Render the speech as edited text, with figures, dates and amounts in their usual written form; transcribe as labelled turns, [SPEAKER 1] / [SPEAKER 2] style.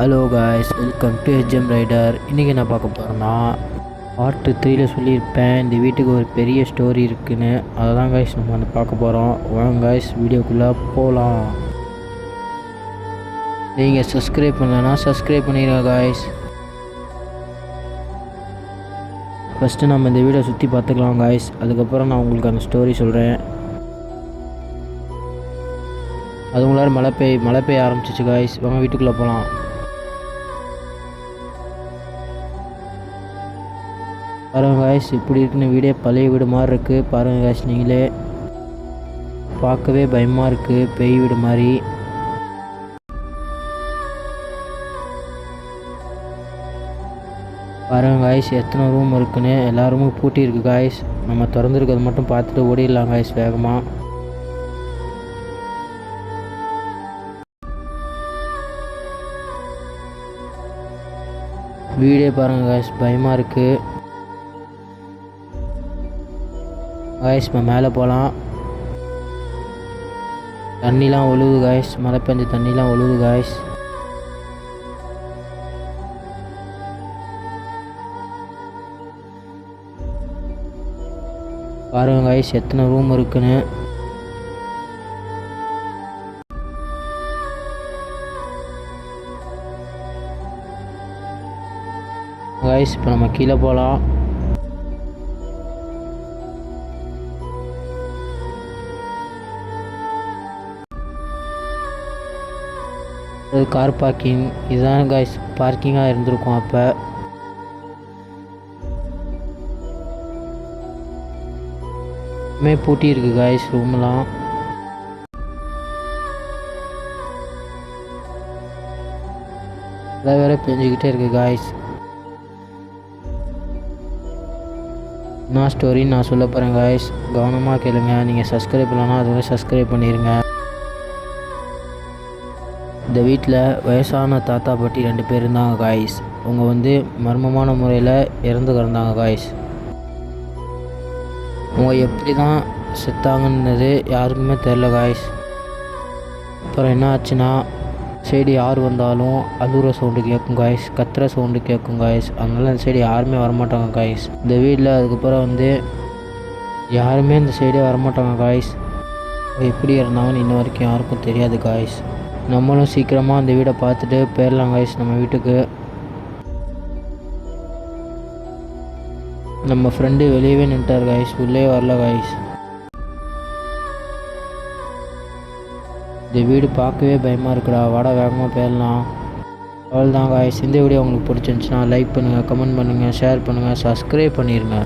[SPEAKER 1] Hello guys, welcome to HM rider. இன்றைக்கி நான் பார்க்க போகிறேன்னா பார்ட் 3ல் சொல்லியிருப்பேன் இந்த வீட்டுக்கு ஒரு பெரிய ஸ்டோரி இருக்குதுன்னு. அதை தான் காய்ஸ் நம்ம வந்து பார்க்க போகிறோம். வாங்க காய்ஸ் வீடியோக்குள்ளே போகலாம். நீங்கள் சப்ஸ்கிரைப் பண்ணலன்னா சப்ஸ்கிரைப் பண்ணிடுங்க காய்ஸ். ஃபஸ்ட்டு நம்ம இந்த வீடியோ சுற்றி பார்த்துக்கலாம் காய்ஸ். அதுக்கப்புறம் நான் உங்களுக்கு அந்த ஸ்டோரி சொல்கிறேன். அதுக்குள்ளார மழை பெய்ய ஆரம்பிச்சிச்சு காய்ஸ். வாங்க வீட்டுக்குள்ளே போகலாம். பாருங்கள் காய்ஸ், இப்படி இருக்குன்னு வீடே பழைய வீடு மாதிரி இருக்குது. பாருங்கள் காய்ஸ், நீங்களே பார்க்கவே பயமாக இருக்குது, பேய் வீடு மாதிரி. பாருங்கள் காய்ஸ், எத்தனை ரூம் இருக்குன்னு. எல்லா ரூமும் பூட்டி இருக்குது காய்ஸ். நம்ம திறந்துருக்கிறது மட்டும் பார்த்துட்டு ஓடிடலாம் காய்ஸ் வேகமாக. வீடே பாருங்கள் காய்ஸ், பயமாக இருக்குது காய்ஸ். இப்போ மேலே போகலாம். தண்ணிலாம் ஒழுகுது காய்ஸ், மழை பெஞ்ச தண்ணிலாம் ஒழுகுது காய்ஸ். பாருங்கள் காய்ஸ், எத்தனை ரூம் இருக்குன்னு. காய்ஸ் இப்போ நம்ம கீழே போகலாம். கார் பார்க்கிங் இதுதான் காய்ஸ், பார்க்கிங்காக இருந்திருக்கும் அப்போ. பூட்டி இருக்குது காய்ஸ் ரூம்லாம். மழை வேற பெஞ்சிக்கிட்டே இருக்குது காய்ஸ். நான் ஸ்டோரின்னு நான் சொல்ல போகிறேன் காய்ஸ், கவனமாக கேளுங்க. நீங்கள் சப்ஸ்கிரைப் பண்ணலன்னா அதுவே சப்ஸ்கிரைப் பண்ணிடுங்க. இந்த வீட்டில் வயசான தாத்தா பாட்டி 2 பேர் இருந்தாங்க காய்ஸ். அவங்க வந்து மர்மமான முறையில் இறந்து கிடந்தாங்க காய்ஸ். அவங்க எப்படி தான் செத்தாங்கன்றது யாருக்குமே தெரில காய்ஸ். அப்புறம் என்ன ஆச்சுன்னா, சைடு யார் வந்தாலும் அழுகிற சவுண்டு கேட்கும் காய்ஸ், கத்துற சவுண்டு கேட்கும் காய்ஸ். அதனால அந்த சைடு யாருமே வரமாட்டாங்க காய்ஸ் இந்த வீட்டில். அதுக்கப்புறம் வந்து யாருமே இந்த சைடே வரமாட்டாங்க காய்ஸ். எப்படி இருந்தாங்கன்னு இன்ன வரைக்கும் யாருக்கும் தெரியாது காய்ஸ். நம்மளும் சீக்கிரமாக அந்த வீடை பார்த்துட்டு போயிடலாம் காய்ஸ் நம்ம வீட்டுக்கு. நம்ம ஃப்ரெண்டு வெளியவே நின்ட்டார் காய்ஸ், உள்ளே வரல காய்ஸ். இந்த வீடு பார்க்கவே பயமாக இருக்குடா, வாடா வேகமாக போயிடலாம். அவ்வளோதான் காய்ஸ். இந்த வீடியோ உங்களுக்கு பிடிச்சிருந்துச்சுன்னா லைக் பண்ணுங்கள், கமெண்ட் பண்ணுங்கள், ஷேர் பண்ணுங்கள், சப்ஸ்கிரைப் பண்ணிடுங்க.